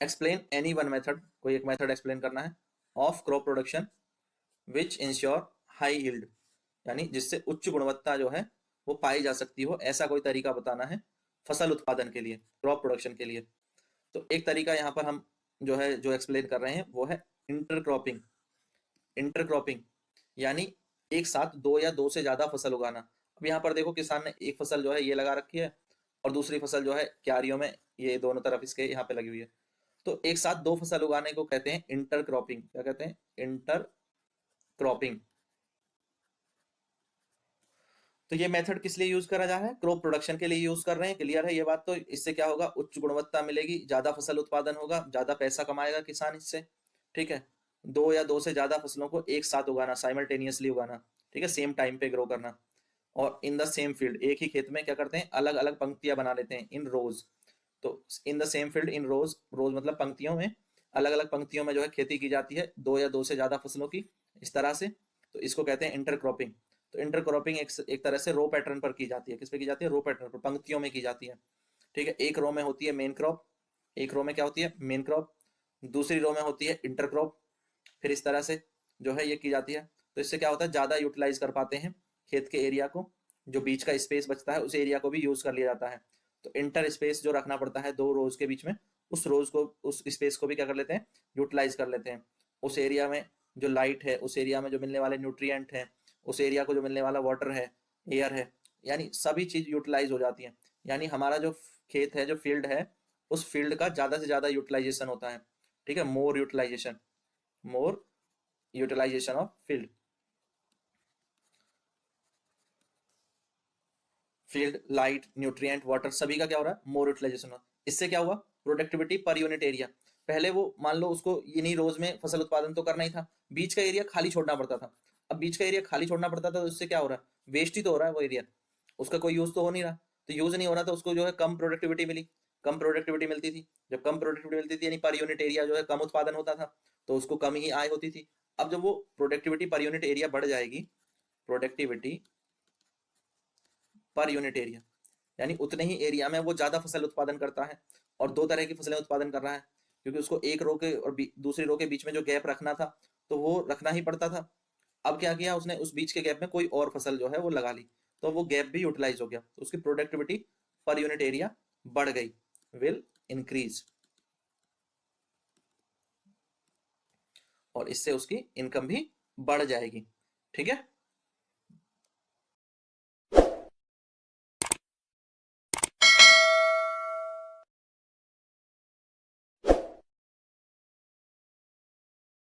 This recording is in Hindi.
एक्सप्लेन एनी वन मेथड, कोई एक मेथड एक्सप्लेन करना है, of crop production which ensure high yield, यानी जिससे उच्च गुणवत्ता जो है वो पाई जा सकती हो, ऐसा कोई तरीका बताना है फसल उत्पादन के लिए, क्रॉप प्रोडक्शन के लिए। तो एक तरीका यहाँ पर हम जो है जो एक्सप्लेन कर रहे हैं वो है इंटरक्रॉपिंग। इंटरक्रॉपिंग यानी एक साथ दो या दो से ज्यादा फसल उगाना। अब यहाँ पर देखो किसान ने एक फसल जो है ये लगा रखी है और दूसरी फसल जो है क्यारियों में ये दोनों तरफ इसके यहाँ पे लगी हुई है, तो एक साथ दो फसल उगाने को कहते हैं इंटरक्रॉपिंग। क्या कहते हैं? इंटरक्रॉपिंग। तो ये मेथड किस लिए यूज करा जा रहा है? क्रॉप प्रोडक्शन के लिए यूज कर रहे हैं। क्लियर है ये बात? तो इससे क्या होगा? उच्च गुणवत्ता मिलेगी, ज्यादा फसल उत्पादन होगा, ज्यादा पैसा कमाएगा किसान इससे। ठीक है, दो या दो से ज्यादा फसलों को एक साथ उगाना, साइमल्टेनियसली उगाना, ठीक है, सेम टाइम पे ग्रो करना। और इन द सेम फील्ड, एक ही खेत में क्या करते हैं, अलग अलग पंक्तियां बना लेते हैं, इन रोज। तो in the same field in rows, rows मतलब पंक्तियों में, अलग अलग पंक्तियों में जो है खेती की जाती है, दो या दो से ज्यादा फसलों की, इस तरह से। तो इसको कहते हैं इंटरक्रॉपिंग। तो इंटरक्रॉपिंग एक तरह से रो पैटर्न पर की जाती है। किस पे की जाती है? रो पैटर्न पर, पंक्तियों में की जाती है। ठीक है, एक रो में होती है मेन क्रॉप, एक रो में क्या होती है? मेन क्रॉप, दूसरी रो में होती है इंटरक्रॉप, फिर इस तरह से जो है ये की जाती है। तो इससे क्या होता है? ज्यादा यूटिलाइज कर पाते हैं खेत के एरिया को, जो बीच का स्पेस बचता है उस एरिया को भी यूज कर लिया जाता है। तो इंटर स्पेस जो रखना पड़ता है दो रोज के बीच में, उस रोज को, उस स्पेस को भी क्या कर लेते हैं? यूटिलाइज कर लेते हैं। उस एरिया में जो लाइट है, उस एरिया में जो मिलने वाले न्यूट्रिएंट हैं, उस एरिया को जो मिलने वाला वाटर है, एयर है, यानी सभी चीज यूटिलाइज हो जाती है। यानी हमारा जो खेत है, जो फील्ड है, उस फील्ड का ज्यादा से ज्यादा यूटिलाइजेशन होता है। ठीक है, more utilisation, more utilisation of field, field, light, nutrient, water, सभी का क्या हो रहा है? More utilisation. इससे क्या हुआ? Productivity per unit area. पहले वो मान लो उसको इन्हीं रोज में फसल उत्पादन तो करना ही था, बीच का एरिया खाली छोड़ना पड़ता था। अब बीच का एरिया खाली छोड़ना पड़ता था तो इससे क्या हो रहा है? वेस्ट ही तो हो रहा है वो एरिया, उसका कोई यूज तो हो नहीं रहा। तो यूज नहीं हो रहा, तो उसको जो है कम प्रोडक्टिविटी मिली, कम प्रोडक्टिविटी मिलती थी। जब कम प्रोडक्टिविटी मिलती थी यानी पर यूनिट एरिया जो है कम उत्पादन होता था, तो उसको कम ही आय होती थी। अब जब वो प्रोडक्टिविटी पर यूनिट एरिया बढ़ जाएगी, प्रोडक्टिविटी पर यूनिट एरिया, यानी उतने ही एरिया में वो ज्यादा फसल उत्पादन करता है और दो तरह की फसलें उत्पादन कर रहा है, क्योंकि उसको एक रो के और दूसरी रो के बीच में जो गैप रखना था तो वो रखना ही पड़ता था। अब क्या किया उसने? उस बीच के गैप में कोई और फसल जो है वो लगा ली, तो वो गैप भी यूटिलाइज हो गया, तो उसकी प्रोडक्टिविटी पर यूनिट एरिया बढ़ गई, विल इंक्रीज, और इससे उसकी इनकम भी बढ़ जाएगी। ठीक है,